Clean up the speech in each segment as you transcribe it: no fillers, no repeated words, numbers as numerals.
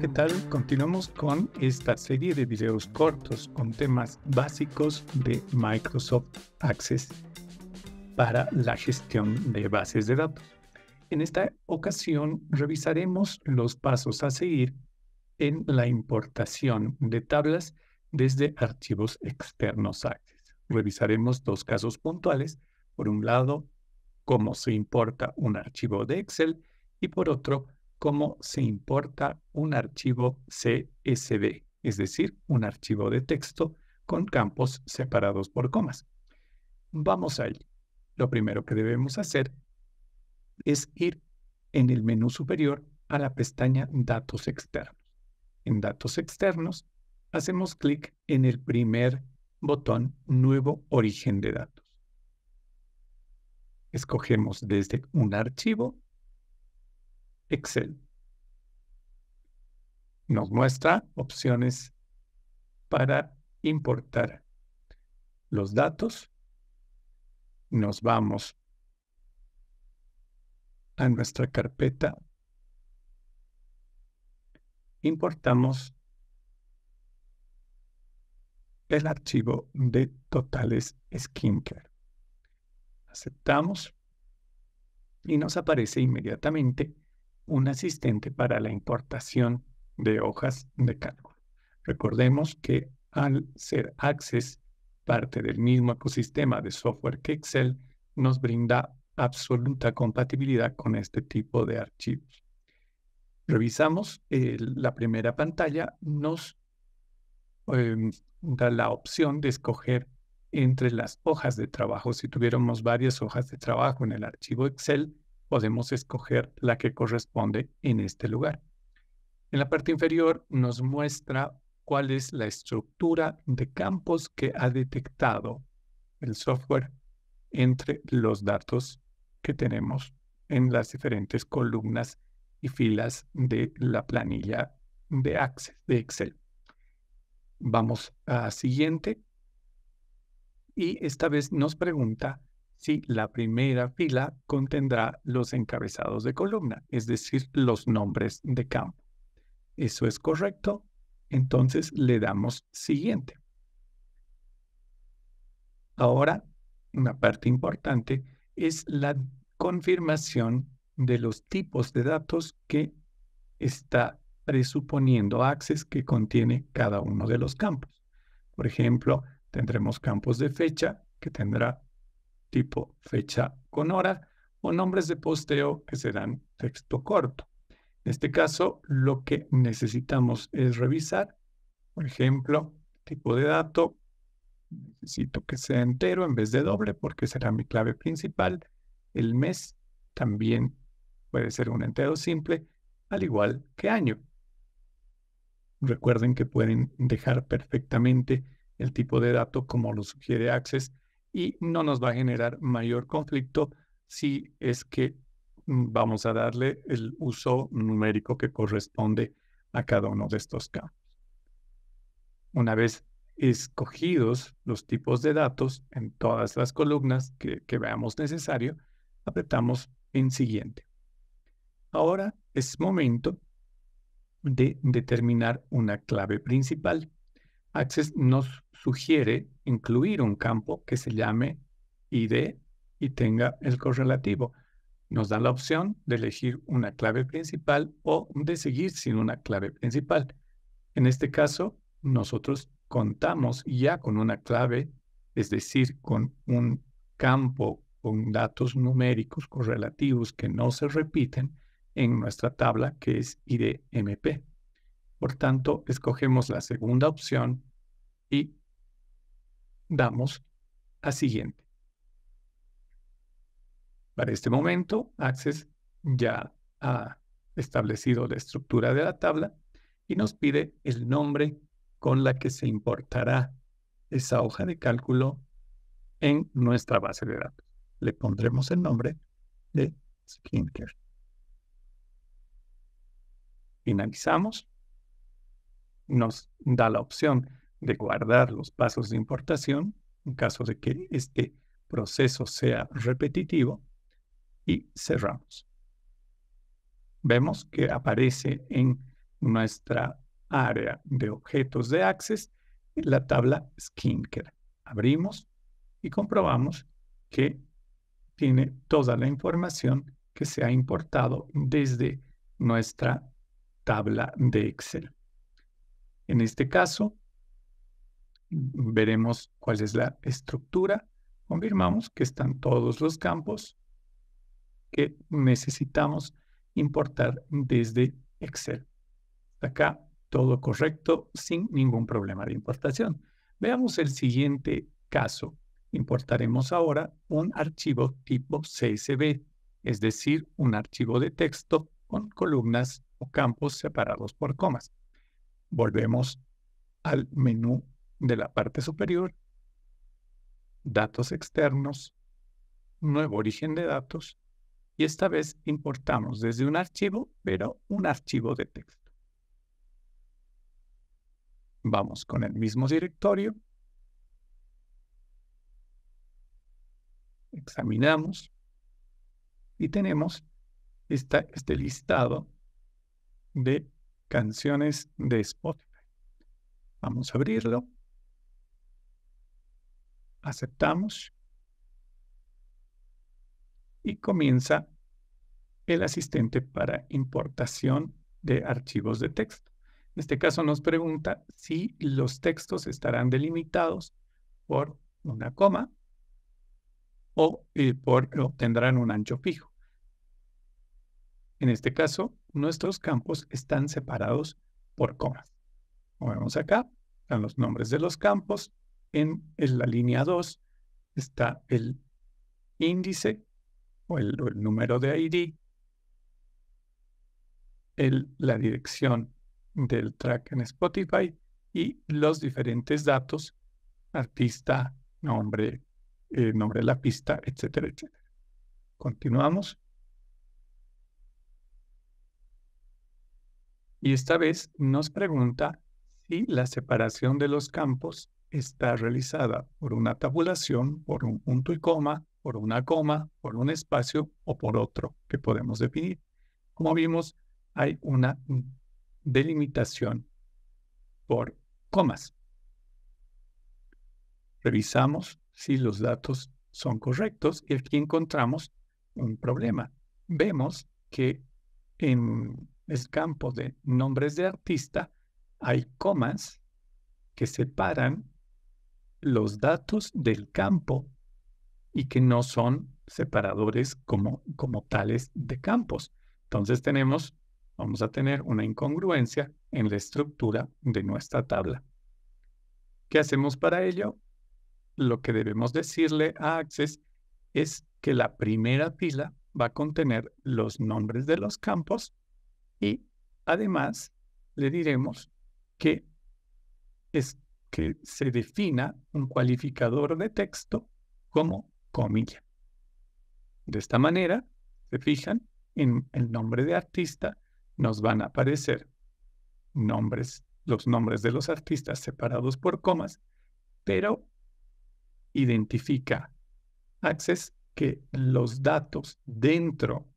¿qué tal? Continuamos con esta serie de videos cortos con temas básicos de Microsoft Access para la gestión de bases de datos. En esta ocasión revisaremos los pasos a seguir en la importación de tablas desde archivos externos Access. Revisaremos dos casos puntuales. Por un lado, cómo se importa un archivo de Excel y por otro, cómo se importa un archivo CSV, es decir, un archivo de texto con campos separados por comas. Vamos a ello. Lo primero que debemos hacer es ir en el menú superior a la pestaña Datos externos. En Datos externos, hacemos clic en el primer botón Nuevo origen de datos. Escogemos desde un archivo Excel. Nos muestra opciones para importar los datos. Nos vamos a nuestra carpeta. Importamos el archivo de Totales Skincare. Aceptamos y nos aparece inmediatamente un asistente para la importación de hojas de cálculo. Recordemos que al ser Access parte del mismo ecosistema de software que Excel, nos brinda absoluta compatibilidad con este tipo de archivos. Revisamos la primera pantalla, nos da la opción de escoger entre las hojas de trabajo. Si tuviéramos varias hojas de trabajo en el archivo Excel, podemos escoger la que corresponde en este lugar. En la parte inferior nos muestra cuál es la estructura de campos que ha detectado el software entre los datos que tenemos en las diferentes columnas y filas de la planilla de Access, de Excel. Vamos a siguiente y esta vez nos pregunta si la primera fila contendrá los encabezados de columna, es decir, los nombres de campo. Eso es correcto, entonces le damos siguiente. Ahora, una parte importante es la confirmación de los tipos de datos que está presuponiendo Access que contiene cada uno de los campos. Por ejemplo, tendremos campos de fecha que tendrá tipo fecha con hora o nombres de posteo que serán texto corto. En este caso, lo que necesitamos es revisar, por ejemplo, tipo de dato. Necesito que sea entero en vez de doble porque será mi clave principal. El mes también puede ser un entero simple, al igual que año. Recuerden que pueden dejar perfectamente el tipo de dato como lo sugiere Access y no nos va a generar mayor conflicto si es que vamos a darle el uso numérico que corresponde a cada uno de estos campos. Una vez escogidos los tipos de datos en todas las columnas que veamos necesario, apretamos en siguiente. Ahora es momento de determinar una clave principal. Access nos sugiere incluir un campo que se llame ID y tenga el correlativo. Nos da la opción de elegir una clave principal o de seguir sin una clave principal. En este caso, nosotros contamos ya con una clave, es decir, con un campo con datos numéricos correlativos que no se repiten en nuestra tabla, que es IDMP. Por tanto, escogemos la segunda opción y damos a siguiente. Para este momento, Access ya ha establecido la estructura de la tabla y nos pide el nombre con la que se importará esa hoja de cálculo en nuestra base de datos. Le pondremos el nombre de Skincare. Finalizamos. Nos da la opción de guardar los pasos de importación en caso de que este proceso sea repetitivo y cerramos. Vemos que aparece en nuestra área de objetos de Access, la tabla Skincare. Abrimos y comprobamos que tiene toda la información que se ha importado desde nuestra tabla de Excel. En este caso, veremos cuál es la estructura. Confirmamos que están todos los campos que necesitamos importar desde Excel. Acá todo correcto, sin ningún problema de importación. Veamos el siguiente caso. Importaremos ahora un archivo tipo CSV, es decir, un archivo de texto con columnas o campos separados por comas. Volvemos al menú de la parte superior, datos externos, nuevo origen de datos, y esta vez importamos desde un archivo, pero un archivo de texto. Vamos con el mismo directorio, examinamos y tenemos este listado de canciones de Spotify. Vamos a abrirlo, aceptamos y comienza el asistente para importación de archivos de texto. En este caso nos pregunta si los textos estarán delimitados por una coma o tendrán un ancho fijo. En este caso, nuestros campos están separados por comas. Como vemos acá, están los nombres de los campos. En la línea 2 está el índice o el número de ID, la dirección del track en Spotify y los diferentes datos, artista, nombre, nombre de la pista, etcétera, etcétera. Continuamos. Y esta vez nos pregunta si la separación de los campos está realizada por una tabulación, por un punto y coma, por una coma, por un espacio o por otro que podemos definir. Como vimos, hay una delimitación por comas. Revisamos si los datos son correctos y aquí encontramos un problema. Vemos que en el campo de nombres de artista hay comas que separan los datos del campo y que no son separadores como tales de campos. Entonces vamos a tener una incongruencia en la estructura de nuestra tabla. ¿Qué hacemos para ello? Lo que debemos decirle a Access es que la primera fila va a contener los nombres de los campos y además le diremos que se defina un cualificador de texto como comilla. De esta manera, se fijan, en el nombre de artista nos van a aparecer los nombres de los artistas separados por comas, pero identifica Access que los datos dentro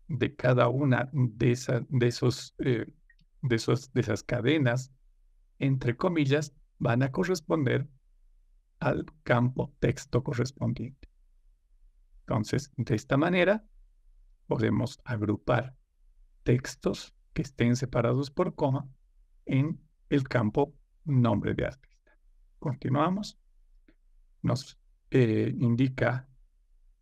de cada una de esas cadenas, entre comillas, van a corresponder al campo texto correspondiente. Entonces, de esta manera, podemos agrupar textos que estén separados por coma en el campo nombre de artista. Continuamos. Nos indica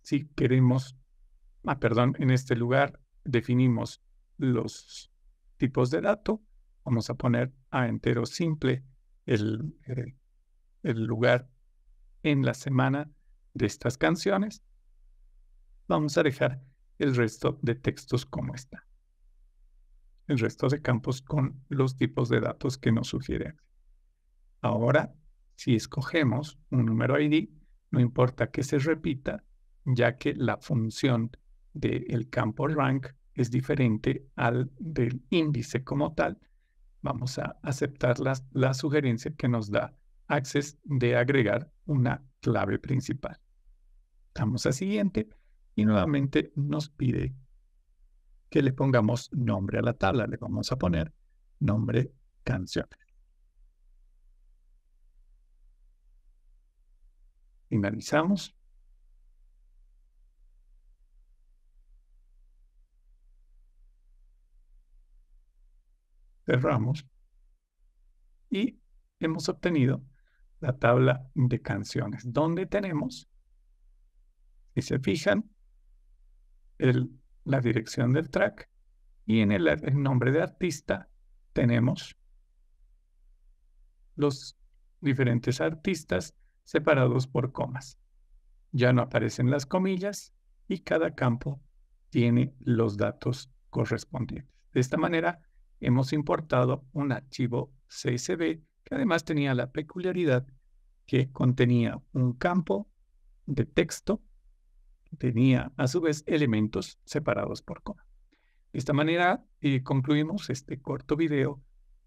si queremos, en este lugar definimos los tipos de dato. Vamos a poner a entero simple el lugar en la semana de estas canciones. Vamos a dejar el resto de textos como está. El resto de campos con los tipos de datos que nos sugieren. Ahora, si escogemos un número ID, no importa que se repita, ya que la función del campo rank es diferente al del índice como tal. Vamos a aceptar la sugerencia que nos da Access de agregar una clave principal. Damos a siguiente y nuevamente nos pide que le pongamos nombre a la tabla. Le vamos a poner nombre canciones. Finalizamos. Cerramos y hemos obtenido la tabla de canciones, donde tenemos, si se fijan, la dirección del track y en el nombre de artista tenemos los diferentes artistas separados por comas. Ya no aparecen las comillas y cada campo tiene los datos correspondientes. De esta manera, hemos importado un archivo CSV que además tenía la peculiaridad que contenía un campo de texto que tenía a su vez elementos separados por coma. De esta manera, concluimos este corto video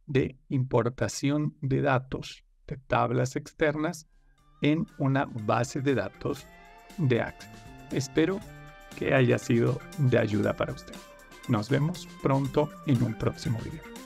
de importación de datos de tablas externas en una base de datos de Access. Espero que haya sido de ayuda para usted. Nos vemos pronto en un próximo video.